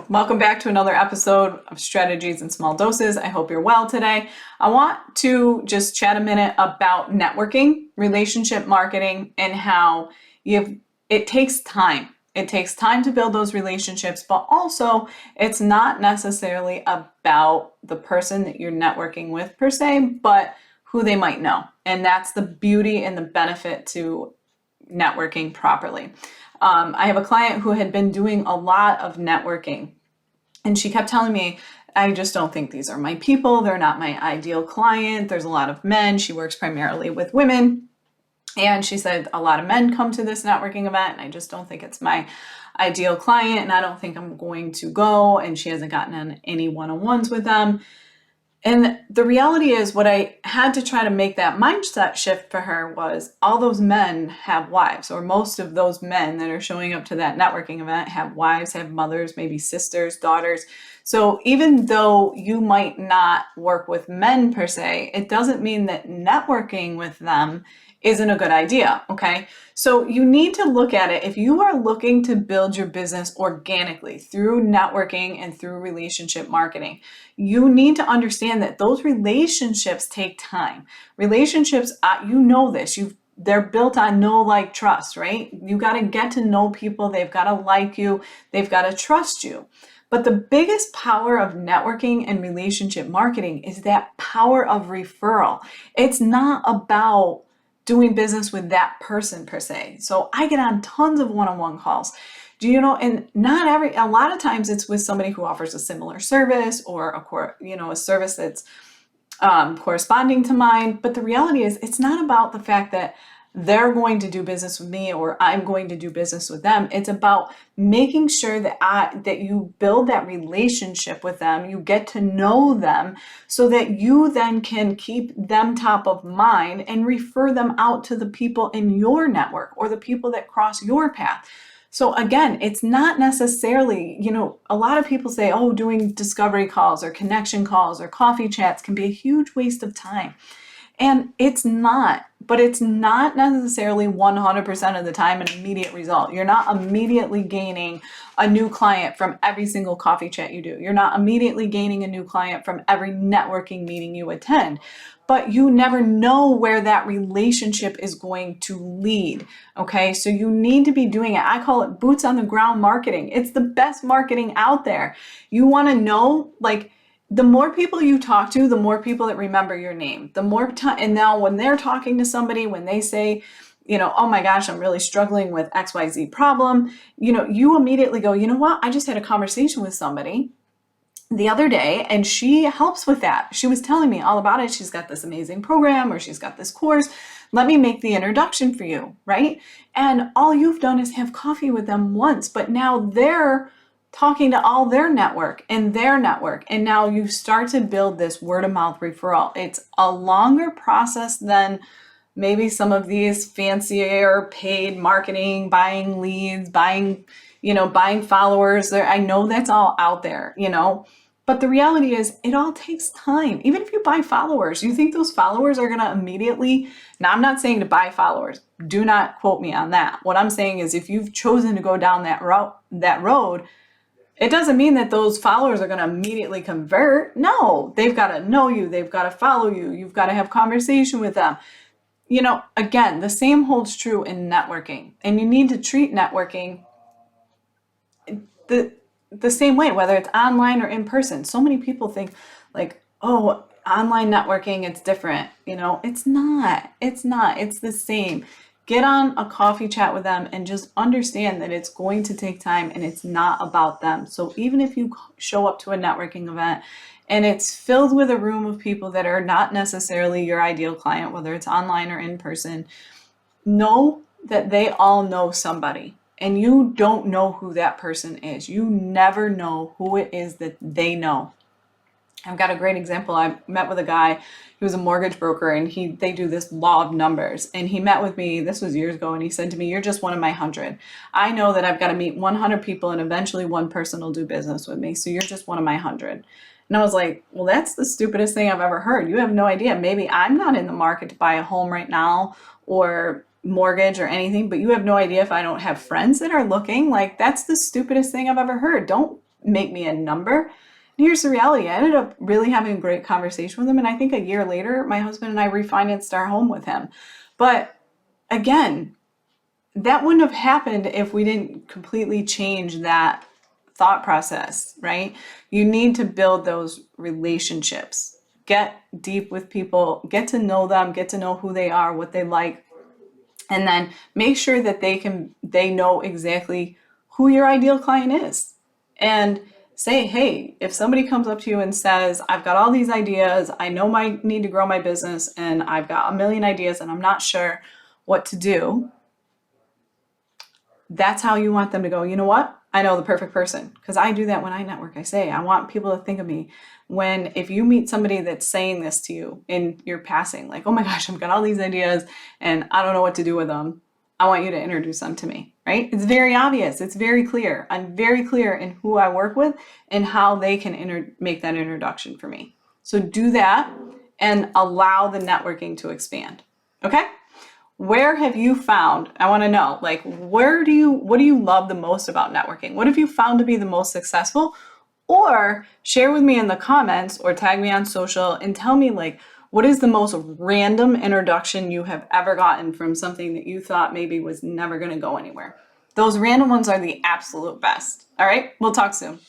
Welcome back to another episode of Strategies in Small Doses. I hope you're well today. I want to just chat a minute about networking, relationship marketing, and how it takes time. It takes time to build those relationships, but also it's not necessarily about the person that you're networking with per se, but who they might know. And that's the beauty and the benefit to networking properly. I have a client who had been doing a lot of networking, and she kept telling me, I just don't think these are my people. They're not my ideal client. There's a lot of men. She works primarily with women. And she said, a lot of men come to this networking event, and I just don't think it's my ideal client, and I don't think I'm going to go. And she hasn't gotten on any one-on-ones with them. And the reality is, what I had to try to make that mindset shift for her was all those men have wives, or most of those men that are showing up to that networking event have wives, have mothers, maybe sisters, daughters. So even though you might not work with men per se, it doesn't mean that networking with them isn't a good idea, okay? So you need to look at it. If you are looking to build your business organically through networking and through relationship marketing, you need to understand that those relationships take time. Relationships, you know this, they're built on know, like, trust, right? You got to get to know people. They've got to like you. They've got to trust you. But the biggest power of networking and relationship marketing is that power of referral. It's not about doing business with that person per se. So I get on tons of one-on-one calls. Do you know, and a lot of times it's with somebody who offers a similar service or a service that's corresponding to mine. But the reality is, it's not about the fact that they're going to do business with me or I'm going to do business with them. It's about making sure that you build that relationship with them, you get to know them, so that you then can keep them top of mind and refer them out to the people in your network or the people that cross your path. So again, it's not necessarily, a lot of people say, oh, doing discovery calls or connection calls or coffee chats can be a huge waste of time. And it's not, but it's not necessarily 100% of the time an immediate result. You're not immediately gaining a new client from every single coffee chat you do. You're not immediately gaining a new client from every networking meeting you attend. But you never know where that relationship is going to lead, okay? So you need to be doing it. I call it boots on the ground marketing. It's the best marketing out there. You want to know, the more people you talk to, the more people that remember your name. The more time, and now when they're talking to somebody, when they say, oh my gosh, I'm really struggling with XYZ problem, you immediately go, you know what? I just had a conversation with somebody the other day, and she helps with that. She was telling me all about it. She's got this amazing program, or she's got this course. Let me make the introduction for you, right? And all you've done is have coffee with them once, but now they're talking to all their network, and now you start to build this word of mouth referral. It's a longer process than maybe some of these fancier paid marketing, buying leads, buying followers. I know that's all out there, but the reality is, it all takes time. Even if you buy followers, you think those followers are going to immediately, now I'm not saying to buy followers, do not quote me on that. What I'm saying is, if you've chosen to go down that road, it doesn't mean that those followers are going to immediately convert. No, they've got to know you. They've got to follow you. You've got to have conversation with them. Again, the same holds true in networking. And you need to treat networking the same way, whether it's online or in person. So many people think oh, online networking, it's different. It's not. It's the same. Get on a coffee chat with them and just understand that it's going to take time and it's not about them. So even if you show up to a networking event and it's filled with a room of people that are not necessarily your ideal client, whether it's online or in person, know that they all know somebody, and you don't know who that person is. You never know who it is that they know. I've got a great example. I met with a guy who was a mortgage broker, and they do this law of numbers. And he met with me, this was years ago, and he said to me, you're just one of my 100. I know that I've got to meet 100 people, and eventually one person will do business with me. So you're just one of my 100. And I was like, well, that's the stupidest thing I've ever heard. You have no idea. Maybe I'm not in the market to buy a home right now or mortgage or anything, but you have no idea if I don't have friends that are looking. That's the stupidest thing I've ever heard. Don't make me a number. And here's the reality. I ended up really having a great conversation with him. And I think a year later, my husband and I refinanced our home with him. But again, that wouldn't have happened if we didn't completely change that thought process, right? You need to build those relationships. Get deep with people, get to know them, get to know who they are, what they like, and then make sure that they know exactly who your ideal client is. And say, hey, if somebody comes up to you and says, I've got all these ideas, I know I need to grow my business, and I've got a million ideas and I'm not sure what to do, that's how you want them to go, you know what? I know the perfect person. Because I do that when I network. I say, I want people to think of me. If you meet somebody that's saying this to you in your passing, like, oh my gosh, I've got all these ideas and I don't know what to do with them, I want you to introduce them to me, right? It's very obvious. It's very clear. I'm very clear in who I work with and how they can make that introduction for me. So do that and allow the networking to expand. Okay? Where have you found, I want to know, like, what do you love the most about networking? What have you found to be the most successful? Or share with me in the comments or tag me on social and tell me, like, what is the most random introduction you have ever gotten from something that you thought maybe was never going to go anywhere? Those random ones are the absolute best. All right, we'll talk soon.